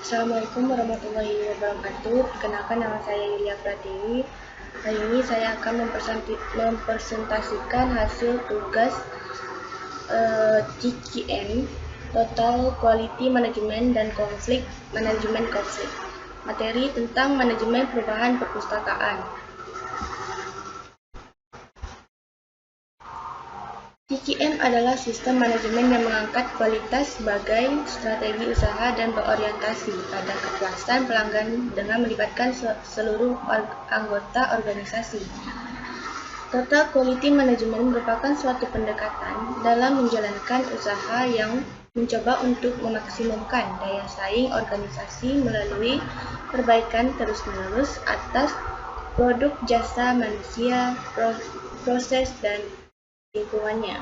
Assalamualaikum warahmatullahi wabarakatuh. Perkenalkan, nama saya Yulia Pratiwi. Hari ini saya akan mempresentasikan hasil tugas TQM, Total Quality Management dan Manajemen Konflik. Materi tentang manajemen perubahan perpustakaan. TQM adalah sistem manajemen yang mengangkat kualitas sebagai strategi usaha dan berorientasi pada kepuasan pelanggan dengan melibatkan seluruh anggota organisasi. Total Quality Management merupakan suatu pendekatan dalam menjalankan usaha yang mencoba untuk memaksimumkan daya saing organisasi melalui perbaikan terus-menerus atas produk jasa manusia, proses, dan lingkungannya.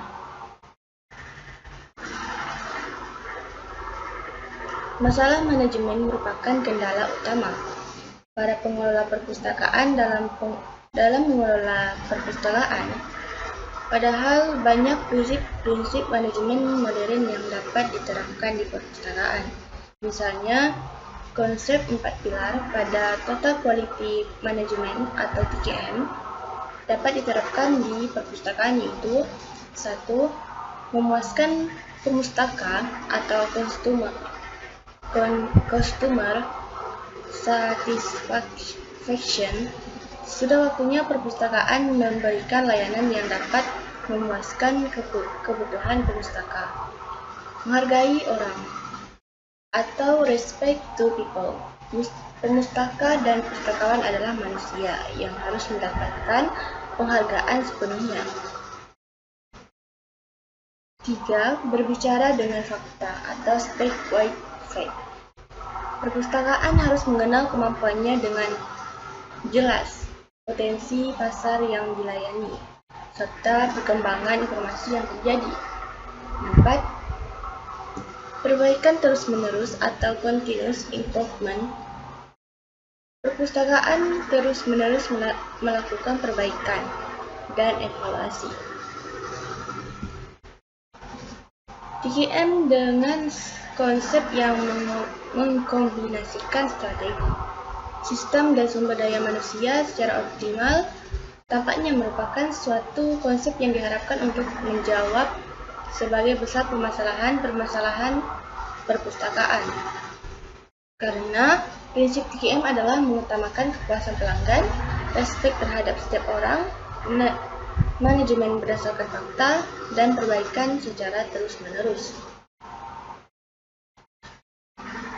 Masalah manajemen merupakan kendala utama para pengelola perpustakaan dalam mengelola perpustakaan. Padahal banyak prinsip manajemen modern yang dapat diterapkan di perpustakaan. Misalnya, konsep 4 pilar pada Total Quality Management atau TQM dapat diterapkan di perpustakaan, yaitu 1. Memuaskan pemustaka atau customer satisfaction. Sudah waktunya perpustakaan memberikan layanan yang dapat memuaskan kebutuhan pemustaka. Menghargai orang atau respect to people. Pemustaka dan pustakawan adalah manusia yang harus mendapatkan penghargaan sepenuhnya. 3. Berbicara dengan fakta atau speak with fact. Perpustakaan harus mengenal kemampuannya dengan jelas, potensi pasar yang dilayani, serta perkembangan informasi yang terjadi. 4. Perbaikan terus-menerus atau continuous improvement. Perpustakaan terus-menerus melakukan perbaikan dan evaluasi. TQM dengan konsep yang mengkombinasikan strategi, sistem dan sumber daya manusia secara optimal tampaknya merupakan suatu konsep yang diharapkan untuk menjawab sebagai besar permasalahan perpustakaan. Karena prinsip TQM adalah mengutamakan kepuasan pelanggan, respek terhadap setiap orang, manajemen berdasarkan fakta, dan perbaikan secara terus-menerus.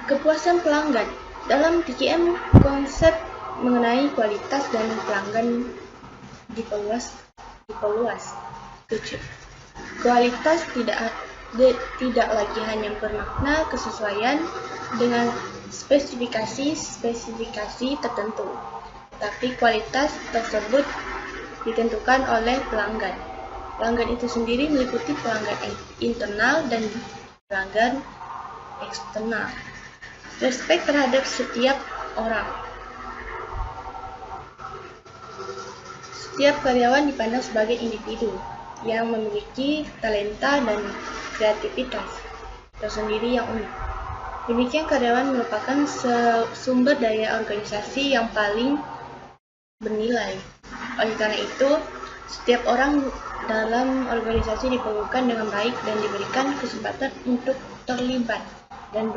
Kepuasan pelanggan. Dalam TQM, konsep mengenai kualitas dan pelanggan diperluas. Kualitas tidak lagi hanya bermakna kesesuaian dengan spesifikasi tertentu, tetapi kualitas tersebut ditentukan oleh pelanggan. Pelanggan itu sendiri meliputi pelanggan internal dan pelanggan eksternal. Respek terhadap setiap orang. Setiap karyawan dipandang sebagai individu yang memiliki talenta dan kreativitas tersendiri yang unik. Demikian, karyawan merupakan sumber daya organisasi yang paling bernilai. Oleh karena itu, setiap orang dalam organisasi diperlakukan dengan baik dan diberikan kesempatan untuk terlibat dan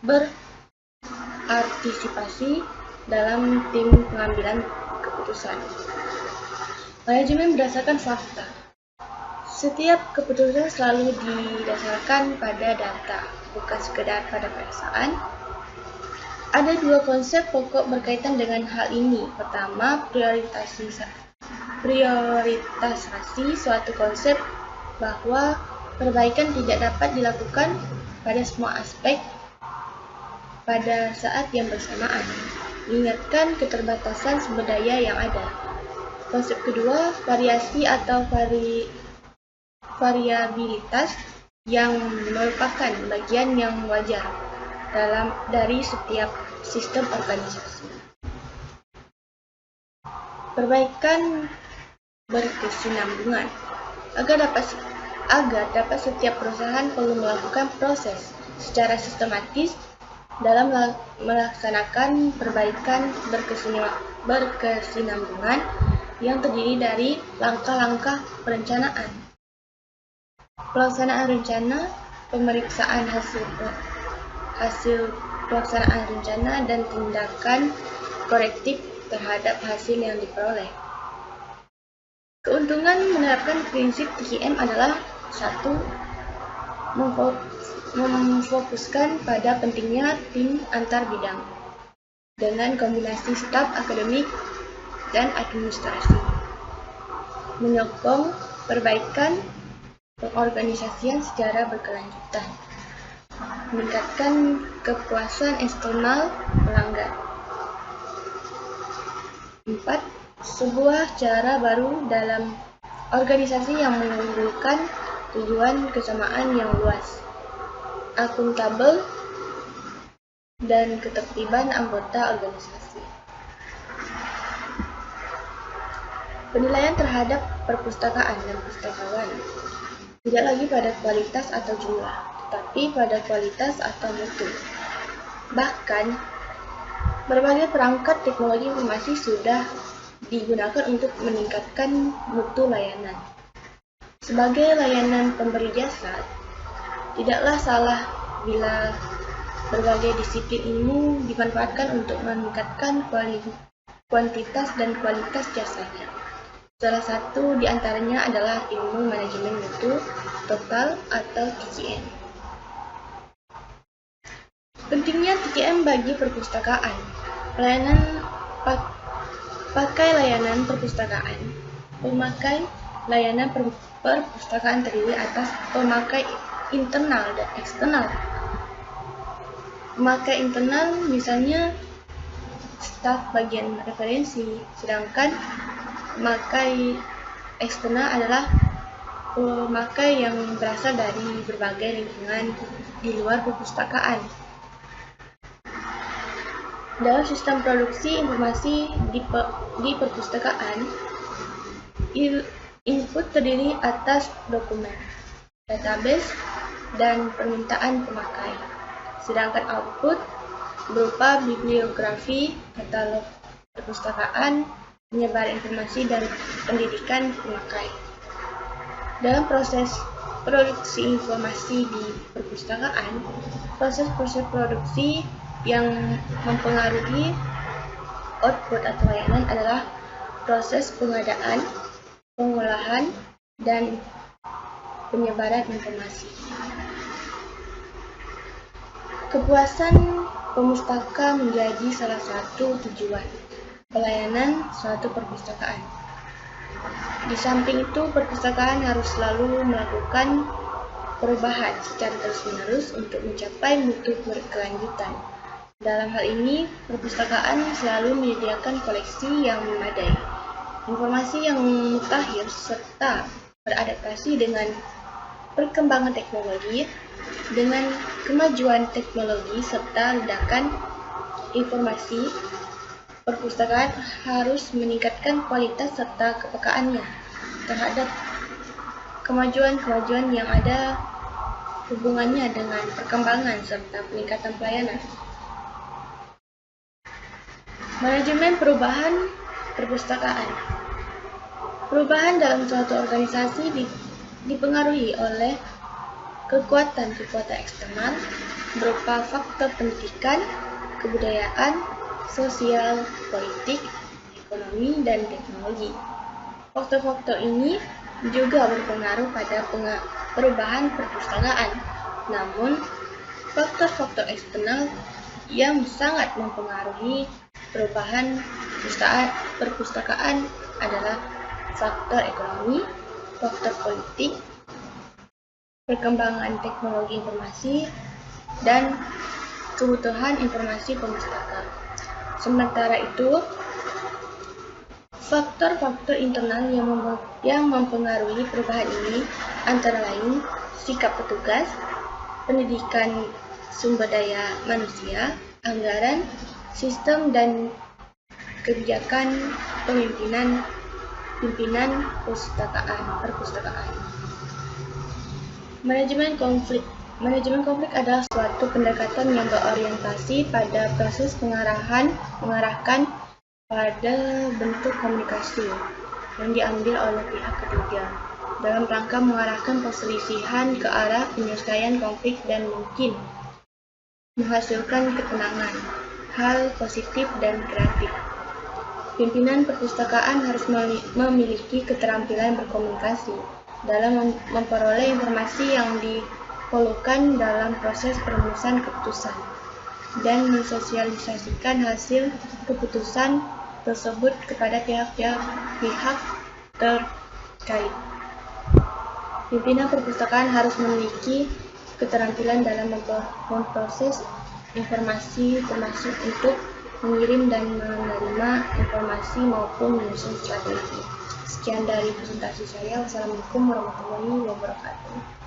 berpartisipasi dalam tim pengambilan keputusan. Manajemen berdasarkan fakta. Setiap keputusan selalu didasarkan pada data, bukan sekedar pada perasaan. Ada dua konsep pokok berkaitan dengan hal ini. Pertama, prioritasasi suatu konsep bahwa perbaikan tidak dapat dilakukan pada semua aspek pada saat yang bersamaan. Mengingatkan keterbatasan sumber daya yang ada. Konsep kedua, variasi atau variabilitas yang merupakan bagian yang wajar dari setiap sistem organisasi. Perbaikan berkesinambungan. Agar dapat setiap perusahaan perlu melakukan proses secara sistematis dalam melaksanakan perbaikan berkesinambungan yang terdiri dari langkah-langkah perencanaan, pelaksanaan rencana, pemeriksaan hasil pelaksanaan rencana, dan tindakan korektif terhadap hasil yang diperoleh. Keuntungan menerapkan prinsip TKM adalah 1. Memfokuskan pada pentingnya tim antar bidang dengan kombinasi staf akademik dan administrasi, menyokong perbaikan pengorganisasian secara berkelanjutan, meningkatkan kepuasan eksternal pelanggan. 4. Sebuah cara baru dalam organisasi yang mengunggulkan tujuan kesamaan yang luas, akuntabel, dan ketertiban anggota organisasi. Penilaian terhadap perpustakaan dan pustakawan tidak lagi pada kualitas atau jumlah, tetapi pada kualitas atau mutu. Bahkan, berbagai perangkat teknologi informasi sudah digunakan untuk meningkatkan mutu layanan. Sebagai layanan pemberi jasa, tidaklah salah bila berbagai disiplin ilmu dimanfaatkan untuk meningkatkan kuantitas dan kualitas jasanya. Salah satu di antaranya adalah ilmu manajemen mutu total atau TKM. Pentingnya TKM bagi perpustakaan. Pakai layanan perpustakaan. Pemakai layanan perpustakaan terdiri atas pemakai internal dan eksternal. Pemakai internal misalnya staf bagian referensi, sedangkan pemakai eksternal adalah pemakai yang berasal dari berbagai lingkungan di luar perpustakaan. Dalam sistem produksi informasi di perpustakaan, input terdiri atas dokumen, database, dan permintaan pemakai, sedangkan output berupa bibliografi, katalog perpustakaan, penyebaran informasi, dan pendidikan pemakai. Dalam proses produksi informasi di perpustakaan, proses-proses produksi yang mempengaruhi output atau layanan adalah proses pengadaan, pengolahan, dan penyebaran informasi. Kepuasan pemustaka menjadi salah satu tujuan pelayanan suatu perpustakaan. Di samping itu, perpustakaan harus selalu melakukan perubahan secara terus-menerus untuk mencapai mutu berkelanjutan. Dalam hal ini, perpustakaan selalu menyediakan koleksi yang memadai, informasi yang mutakhir, serta beradaptasi dengan perkembangan teknologi. Dengan kemajuan teknologi serta ledakan informasi, perpustakaan harus meningkatkan kualitas serta kepekaannya terhadap kemajuan-kemajuan yang ada hubungannya dengan perkembangan serta peningkatan pelayanan. Manajemen perubahan perpustakaan. Perubahan dalam suatu organisasi dipengaruhi oleh kekuatan-kekuatan eksternal berupa faktor pendidikan, kebudayaan, sosial, politik, ekonomi, dan teknologi. Faktor-faktor ini juga berpengaruh pada perubahan perpustakaan. Namun, faktor-faktor eksternal yang sangat mempengaruhi perubahan perpustakaan adalah faktor ekonomi, faktor politik, perkembangan teknologi informasi, dan kebutuhan informasi pemustaka. Sementara itu, faktor-faktor internal yang mempengaruhi perubahan ini antara lain sikap petugas, pendidikan sumber daya manusia, anggaran, sistem dan kebijakan pimpinan perpustakaan. Manajemen konflik Manajemen konflik adalah suatu pendekatan yang berorientasi pada proses mengarahkan pada bentuk komunikasi yang diambil oleh pihak ketiga dalam rangka mengarahkan perselisihan ke arah penyelesaian konflik dan mungkin menghasilkan ketenangan, hal positif dan kreatif. Pimpinan perpustakaan harus memiliki keterampilan berkomunikasi dalam memperoleh informasi yang diperlukan dalam proses perumusan keputusan dan mensosialisasikan hasil keputusan tersebut kepada pihak terkait. Pimpinan perpustakaan harus memiliki keterampilan dalam memproses informasi termasuk untuk mengirim dan menerima informasi maupun menyusun strategi. Sekian dari presentasi saya. Wassalamualaikum warahmatullahi wabarakatuh.